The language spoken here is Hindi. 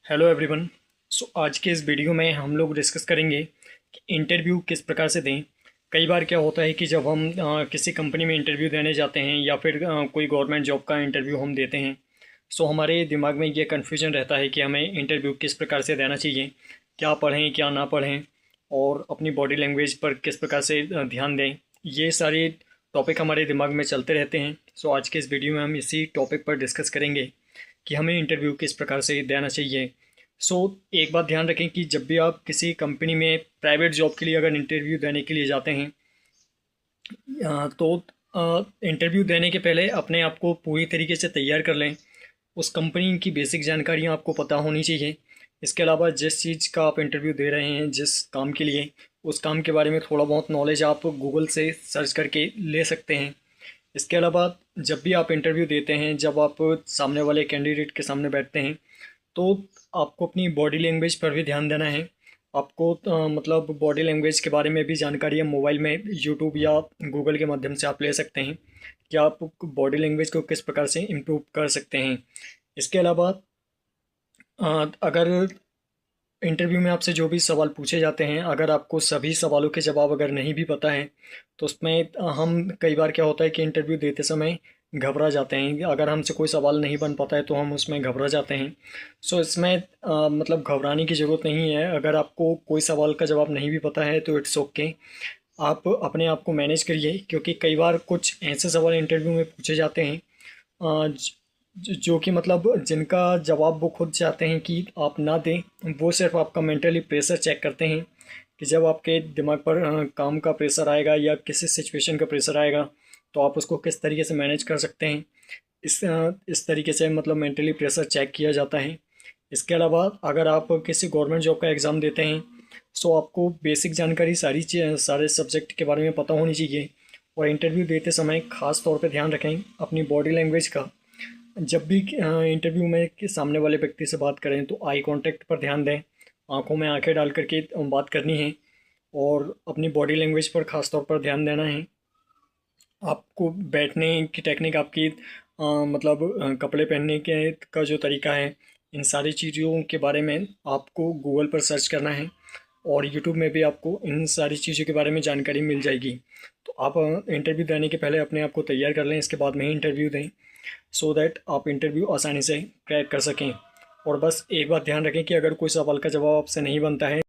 Hello everyone. आज के इस वीडियो में हम लोग डिस्कस करेंगे कि इंटरव्यू किस प्रकार से दें। कई बार क्या होता है कि जब हम किसी कंपनी में इंटरव्यू देने जाते हैं या फिर कोई गवर्नमेंट जॉब का इंटरव्यू हम देते हैं, हमारे दिमाग में ये कन्फ्यूजन रहता है कि हमें इंटरव्यू किस प्रकार से देना चाहिए, क्या पढ़ें क्या ना पढ़ें, और अपनी बॉडी लैंग्वेज पर किस प्रकार से ध्यान दें। ये सारे टॉपिक हमारे दिमाग में चलते रहते हैं। आज के इस वीडियो में हम इसी टॉपिक पर डिस्कस करेंगे कि हमें इंटरव्यू किस प्रकार से देना चाहिए। एक बात ध्यान रखें कि जब भी आप किसी कंपनी में प्राइवेट जॉब के लिए अगर इंटरव्यू देने के लिए जाते हैं, तो इंटरव्यू देने के पहले अपने आप को पूरी तरीके से तैयार कर लें। उस कंपनी की बेसिक जानकारियाँ आपको पता होनी चाहिए। इसके अलावा जिस चीज़ का आप इंटरव्यू दे रहे हैं, जिस काम के लिए, उस काम के बारे में थोड़ा बहुत नॉलेज आप गूगल से सर्च करके ले सकते हैं। इसके अलावा जब भी आप इंटरव्यू देते हैं, जब आप सामने वाले कैंडिडेट के सामने बैठते हैं, तो आपको अपनी बॉडी लैंग्वेज पर भी ध्यान देना है। आपको मतलब बॉडी लैंग्वेज के बारे में भी जानकारी हम मोबाइल में यूट्यूब या गूगल के माध्यम से आप ले सकते हैं कि आप बॉडी लैंग्वेज को किस प्रकार से इम्प्रूव कर सकते हैं। इसके अलावा अगर इंटरव्यू में आपसे जो भी सवाल पूछे जाते हैं, अगर आपको सभी सवालों के जवाब अगर नहीं भी पता है, तो उसमें हम कई बार क्या होता है कि इंटरव्यू देते समय घबरा जाते हैं। अगर हमसे कोई सवाल नहीं बन पाता है तो हम उसमें घबरा जाते हैं। इसमें मतलब घबराने की ज़रूरत नहीं है। अगर आपको कोई सवाल का जवाब नहीं भी पता है तो इट्स ओके, आप अपने आप को मैनेज करिए, क्योंकि कई बार कुछ ऐसे सवाल इंटरव्यू में पूछे जाते हैं जो कि मतलब जिनका जवाब वो खुद चाहते हैं कि आप ना दें। वो सिर्फ आपका मेंटली प्रेशर चेक करते हैं कि जब आपके दिमाग पर काम का प्रेशर आएगा या किसी सिचुएशन का प्रेशर आएगा तो आप उसको किस तरीके से मैनेज कर सकते हैं। इस तरीके से मतलब मेंटली प्रेशर चेक किया जाता है। इसके अलावा अगर आप किसी गवर्नमेंट जॉब का एग्ज़ाम देते हैं, आपको बेसिक जानकारी सारे सब्जेक्ट के बारे में पता होनी चाहिए। और इंटरव्यू देते समय ख़ास तौर पे ध्यान रखें अपनी बॉडी लैंग्वेज का। जब भी इंटरव्यू में कि सामने वाले व्यक्ति से बात करें तो आई कांटेक्ट पर ध्यान दें। आंखों में आंखें डाल करके बात करनी है और अपनी बॉडी लैंग्वेज पर ख़ास तौर पर ध्यान देना है। आपको बैठने की टेक्निक, आपकी मतलब कपड़े पहनने के का जो तरीका है, इन सारी चीज़ों के बारे में आपको गूगल पर सर्च करना है और यूट्यूब में भी आपको इन सारी चीज़ों के बारे में जानकारी मिल जाएगी। तो आप इंटरव्यू देने के पहले अपने आप को तैयार कर लें, इसके बाद में ही इंटरव्यू दें, सो दैट आप इंटरव्यू आसानी से क्रैक कर सकें। और बस एक बात ध्यान रखें कि अगर कोई सवाल का जवाब आपसे नहीं बनता है